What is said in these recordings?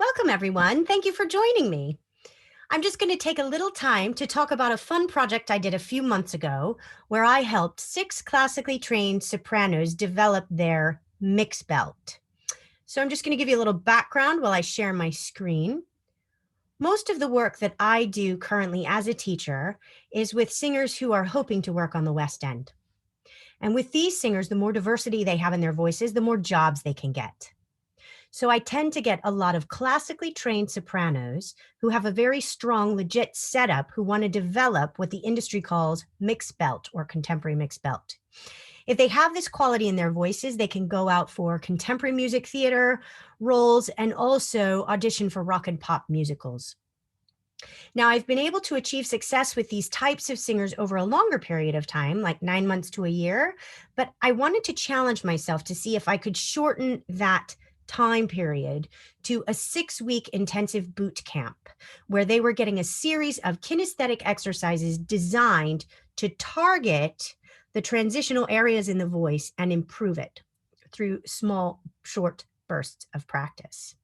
Welcome, everyone. Thank you for joining me. I'm just going to take a little time to talk about a fun project I did a few months ago where I helped 6 classically trained sopranos develop their mix belt. So I'm just going to give you a little background while I share my screen. Most of the work that I do currently as a teacher is with singers who are hoping to work on the West End. And with these singers, the more diversity they have in their voices, the more jobs they can get. So I tend to get a lot of classically trained sopranos who have a very strong, legit setup who want to develop what the industry calls mixed belt or contemporary mixed belt. If they have this quality in their voices, they can go out for contemporary music theater roles and also audition for rock and pop musicals. Now, I've been able to achieve success with these types of singers over a longer period of time, like 9 months to a year, but I wanted to challenge myself to see if I could shorten that time period to a 6 week intensive boot camp where they were getting a series of kinesthetic exercises designed to target the transitional areas in the voice and improve it through small, short bursts of practice.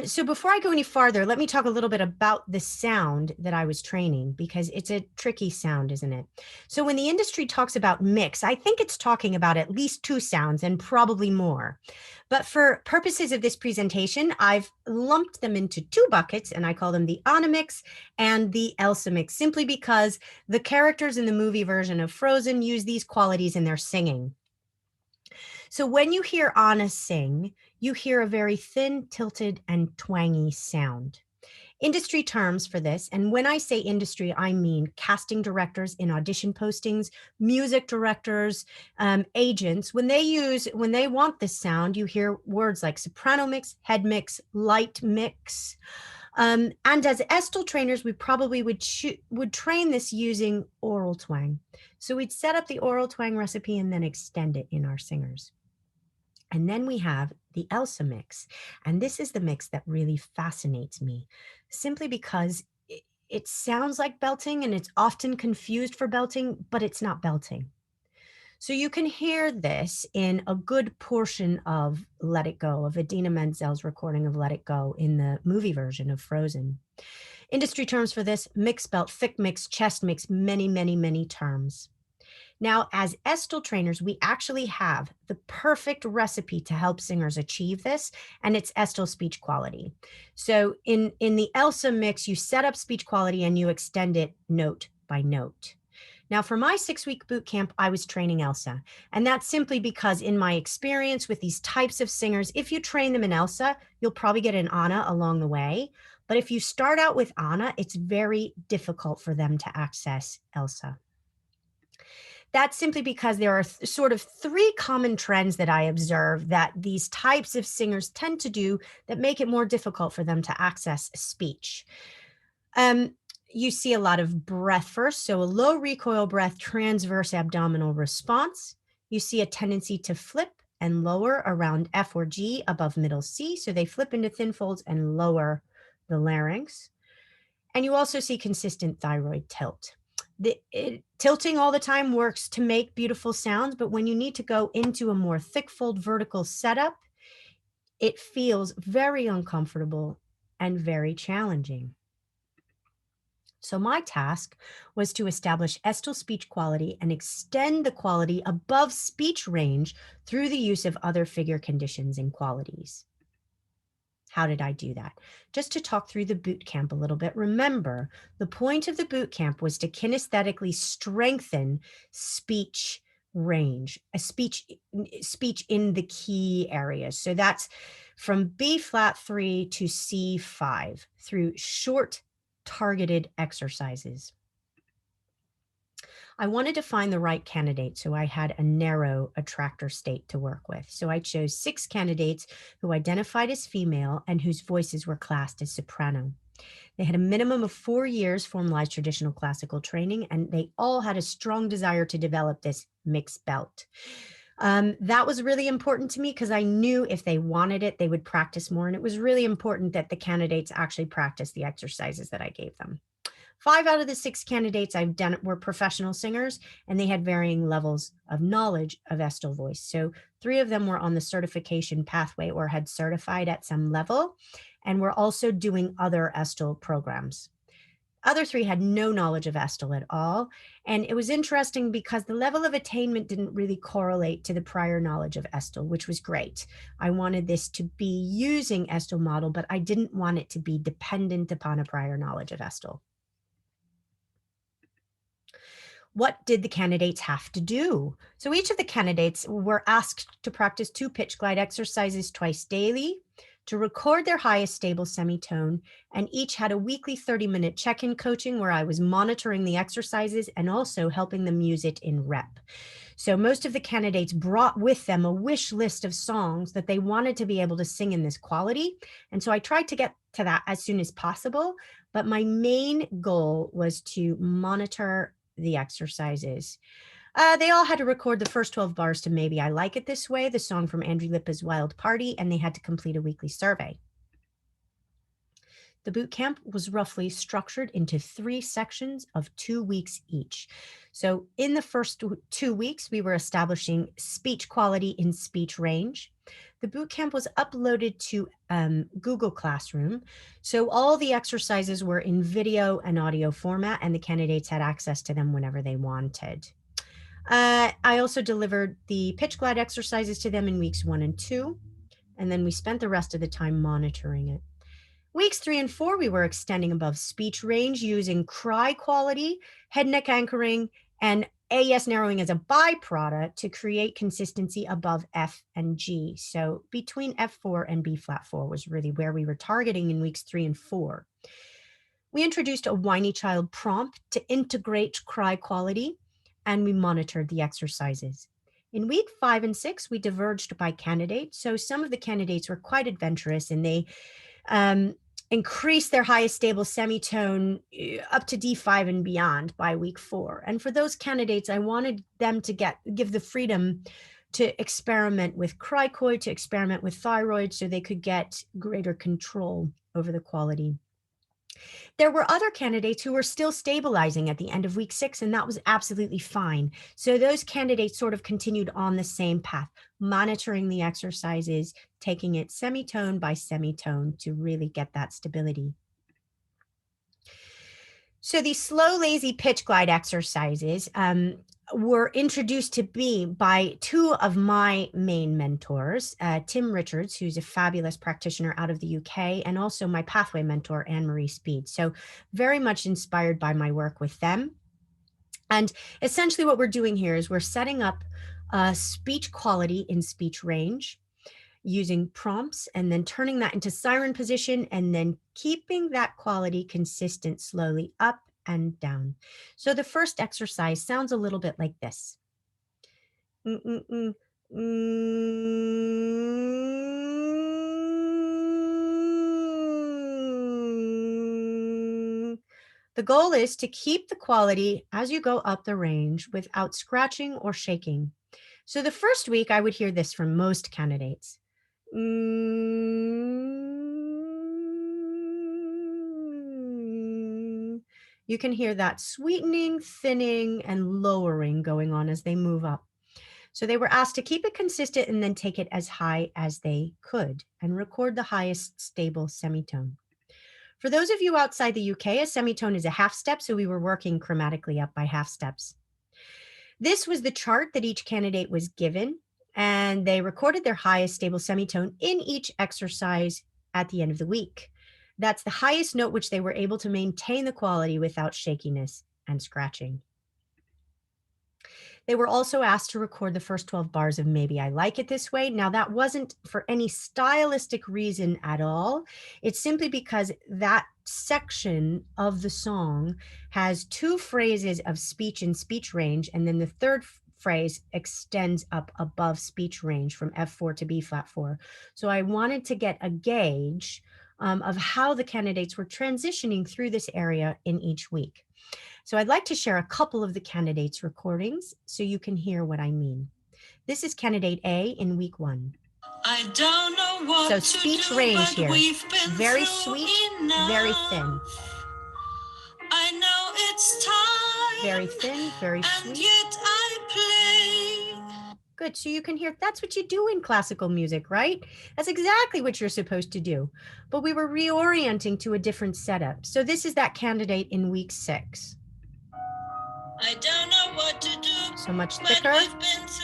So before I go any farther, let me talk a little bit about the sound that I was training because it's a tricky sound, isn't it? So when the industry talks about mix, I think it's talking about at least 2 sounds and probably more. But for purposes of this presentation, I've lumped them into 2 buckets and I call them the Anna mix and the Elsa mix, simply because the characters in the movie version of Frozen use these qualities in their singing. So when you hear Anna sing, you hear a very thin, tilted, and twangy sound. Industry terms for this, and when I say industry, I mean casting directors in audition postings, music directors, agents. When they want this sound, you hear words like soprano mix, head mix, light mix. And as Estill trainers, we probably would train this using oral twang. So we'd set up the oral twang recipe and then extend it in our singers. And then we have the Elsa mix. And this is the mix that really fascinates me, simply because it sounds like belting and it's often confused for belting, but it's not belting. So you can hear this in a good portion of Let It Go, of Idina Menzel's recording of Let It Go in the movie version of Frozen. Industry terms for this: mixed belt, thick mix, chest mix, many, many, many terms. Now, as Estill trainers, we actually have the perfect recipe to help singers achieve this, and it's Estill speech quality. So in the Elsa mix, you set up speech quality and you extend it note by note. Now, for my 6 week boot camp, I was training Elsa. And that's simply because in my experience with these types of singers, if you train them in Elsa, you'll probably get an Anna along the way. But if you start out with Anna, it's very difficult for them to access Elsa. That's simply because there are sort of 3 common trends that I observe that these types of singers tend to do that make it more difficult for them to access speech. You see a lot of breath first, so a low recoil breath, transverse abdominal response. You see a tendency to flip and lower around F or G above middle C, so they flip into thin folds and lower the larynx. And you also see consistent thyroid tilt. Tilting all the time works to make beautiful sounds, but when you need to go into a more thick fold vertical setup, it feels very uncomfortable and very challenging. So my task was to establish Estill speech quality and extend the quality above speech range through the use of other figure conditions and qualities. How did I do that? Just to talk through the boot camp a little bit. Remember, the point of the boot camp was to kinesthetically strengthen speech range, a speech in the key areas. So that's from B flat 3 to C5 through short targeted exercises. I wanted to find the right candidate, so I had a narrow attractor state to work with. So I chose 6 candidates who identified as female and whose voices were classed as soprano. They had a minimum of 4 years formalized traditional classical training, and they all had a strong desire to develop this mixed belt. That was really important to me because I knew if they wanted it, they would practice more. And it was really important that the candidates actually practice the exercises that I gave them. 5 out of the 6 candidates I've done were professional singers, and they had varying levels of knowledge of Estill voice. So 3 of them were on the certification pathway or had certified at some level, and were also doing other Estill programs. Other three had no knowledge of Estill at all. And it was interesting because the level of attainment didn't really correlate to the prior knowledge of Estill, which was great. I wanted this to be using Estill model, but I didn't want it to be dependent upon a prior knowledge of Estill. What did the candidates have to do? So each of the candidates were asked to practice 2 pitch glide exercises twice daily, to record their highest stable semitone, and each had a weekly 30-minute check-in coaching where I was monitoring the exercises and also helping them use it in rep. So most of the candidates brought with them a wish list of songs that they wanted to be able to sing in this quality. And so I tried to get to that as soon as possible, but my main goal was to monitor the exercises. They all had to record the first 12 bars to Maybe I Like It This Way, the song from Andrew Lippa's Wild Party, and they had to complete a weekly survey. The boot camp was roughly structured into 3 sections of 2 weeks each. So in the first 2 weeks, we were establishing speech quality in speech range. The boot camp was uploaded to Google Classroom. So all the exercises were in video and audio format, and the candidates had access to them whenever they wanted. I also delivered the pitch glide exercises to them in weeks 1 and 2, and then we spent the rest of the time monitoring it. Weeks 3 and 4, we were extending above speech range using cry quality, head neck anchoring, and AES narrowing as a byproduct to create consistency above F and G. So between F4 and B flat 4 was really where we were targeting in weeks 3 and 4. We introduced a whiny child prompt to integrate cry quality, and we monitored the exercises. In week 5 and 6, we diverged by candidate. So some of the candidates were quite adventurous, and they increase their highest stable semitone up to D5 and beyond by week 4. And for those candidates, I wanted them to give the freedom to experiment with cricoid, to experiment with thyroid, so they could get greater control over the quality. There were other candidates who were still stabilizing at the end of week 6, and that was absolutely fine. So those candidates sort of continued on the same path, monitoring the exercises, taking it semitone by semitone to really get that stability. So these slow, lazy pitch glide exercises were introduced to me by 2 of my main mentors, Tim Richards, who's a fabulous practitioner out of the UK, and also my pathway mentor, Anne-Marie Speed. So very much inspired by my work with them. And essentially what we're doing here is we're setting up speech quality in speech range using prompts and then turning that into siren position and then keeping that quality consistent slowly up and down. So the first exercise sounds a little bit like this. The goal is to keep the quality as you go up the range without scratching or shaking. So the first week I would hear this from most candidates. You can hear that sweetening, thinning, and lowering going on as they move up. So they were asked to keep it consistent and then take it as high as they could and record the highest stable semitone. For those of you outside the UK, a semitone is a half step, so we were working chromatically up by half steps. This was the chart that each candidate was given, and they recorded their highest stable semitone in each exercise at the end of the week. That's the highest note which they were able to maintain the quality without shakiness and scratching. They were also asked to record the first 12 bars of Maybe I Like It This Way. Now, that wasn't for any stylistic reason at all. It's simply because that section of the song has 2 phrases of speech and speech range, and then the third phrase extends up above speech range from F4 to B flat 4. So I wanted to get a gauge of how the candidates were transitioning through this area in each week. So I'd like to share a couple of the candidates' recordings so you can hear what I mean. This is candidate A in week 1. I don't know what so speech range here, very sweet, very thin. I know it's time, very thin, very sweet. And yet I play. Good. So you can hear that's what you do in classical music, right? That's exactly what you're supposed to do. But we were reorienting to a different setup. So this is that candidate in week 6. I don't know what to do. So much thicker,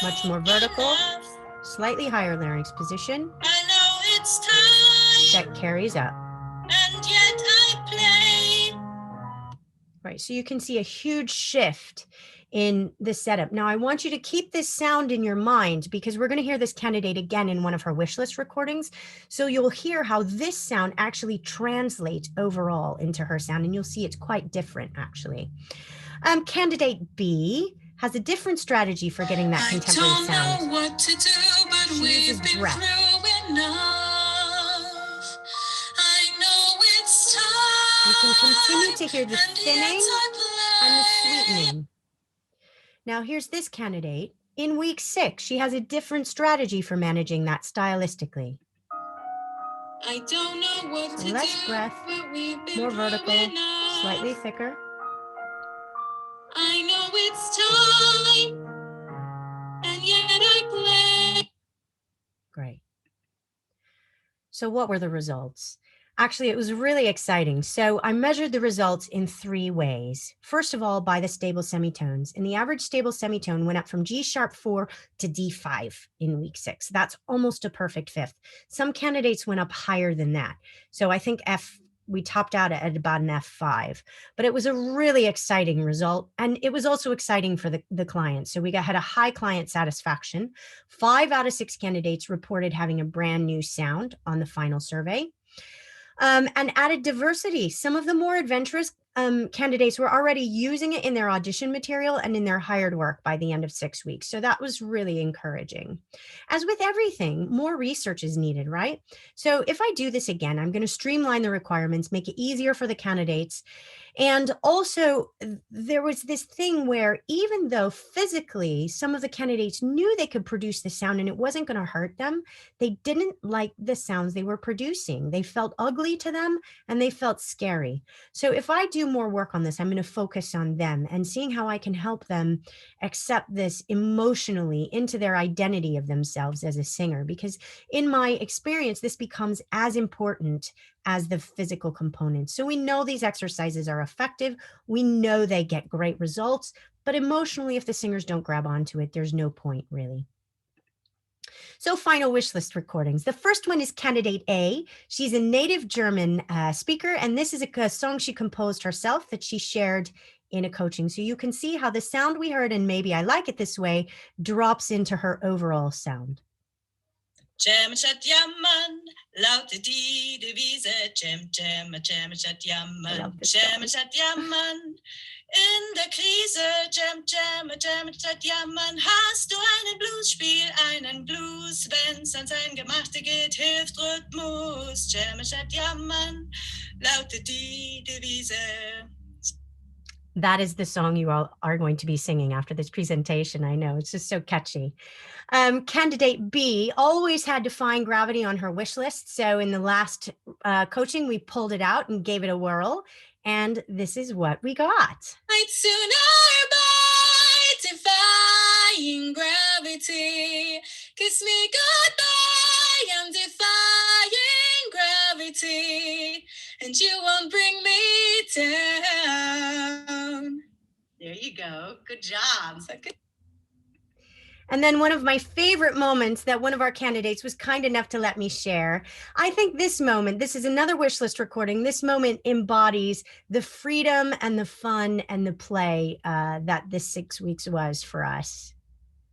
much more vertical, slightly higher larynx position. I know it's time. That carries up. And yet I play. Right. So you can see a huge shift in the setup. Now, I want you to keep this sound in your mind because we're going to hear this candidate again in one of her wish list recordings. So you'll hear how this sound actually translates overall into her sound, and you'll see it's quite different, actually. Candidate B has a different strategy for getting that contemporary sound. I don't know what to do, but She we've uses been breath. through enough. I know it's time. You can continue to hear the thinning and the sweetening. Now, here's this candidate. In week 6, she has a different strategy for managing that stylistically. I don't know what to Less do, breath, but we've been more vertical, through enough. slightly thicker. I know it's time, and yet I play. Great. So what were the results? Actually, it was really exciting. So I measured the results in 3 ways. First of all, by the stable semitones. And the average stable semitone went up from G sharp 4 to D5 in week 6. That's almost a perfect fifth. Some candidates went up higher than that. So I think we topped out at about an F5, but it was a really exciting result. And it was also exciting for the client. So we had a high client satisfaction. 5 out of 6 candidates reported having a brand new sound on the final survey. And added diversity. Some of the more adventurous candidates were already using it in their audition material and in their hired work by the end of 6 weeks. So that was really encouraging. As with everything, more research is needed, right? So if I do this again, I'm going to streamline the requirements, make it easier for the candidates. And also, there was this thing where even though physically some of the candidates knew they could produce the sound and it wasn't going to hurt them, they didn't like the sounds they were producing. They felt ugly to them and they felt scary. So if I do more work on this, I'm going to focus on them and seeing how I can help them accept this emotionally into their identity of themselves as a singer. Because in my experience, this becomes as important as the physical components. So we know these exercises are effective. We know they get great results, but emotionally, if the singers don't grab onto it, there's no point really. So final wish list recordings. The first one is candidate A. She's a native German speaker, and this is a song she composed herself that she shared in a coaching. So you can see how the sound we heard, and maybe I like it this way, drops into her overall sound. Jam statt jammern, lautet die Devise. Jam, jam, jam statt jammern, jam statt jammern. In der Krise, jam, jam, jam statt jammern. Hast du einen Blues, spiel einen Blues. Wenn's ans Eingemachte geht, hilft Rhythmus. Jam statt jammern, lautet die Devise. That is the song you all are going to be singing after this presentation. I know, it's just so catchy. Candidate B always had to find gravity on her wish list. So in the last coaching, we pulled it out and gave it a whirl. And this is what we got. I'd sooner by defying gravity. Kiss me goodbye, I'm defying gravity. And you won't bring me down. There you go. Good job. And then one of my favorite moments that one of our candidates was kind enough to let me share. I think this moment, this is another wish list recording. This moment embodies the freedom and the fun and the play that this 6 weeks was for us.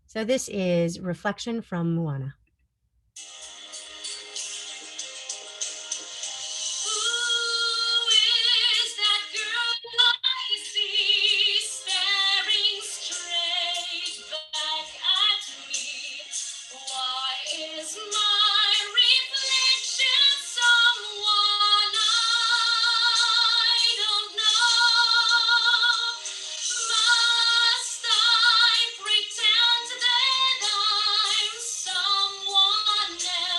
So this is Reflection from Moana. Pretend that I'm someone else.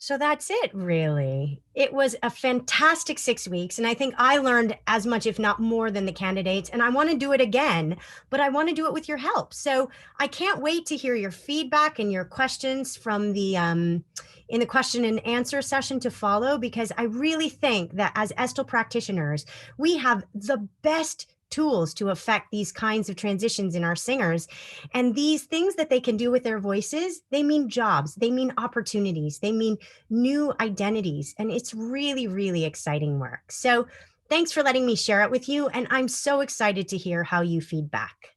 So that's it, really. It was a fantastic 6 weeks, and I think I learned as much, if not more, than the candidates, and I wanna do it again, but I wanna do it with your help. So I can't wait to hear your feedback and your questions from the, in the question and answer session to follow, because I really think that as Estill practitioners, we have the best tools to affect these kinds of transitions in our singers. And these things that they can do with their voices, they mean jobs, they mean opportunities, they mean new identities. And it's really, really exciting work. So thanks for letting me share it with you. And I'm so excited to hear how you feedback.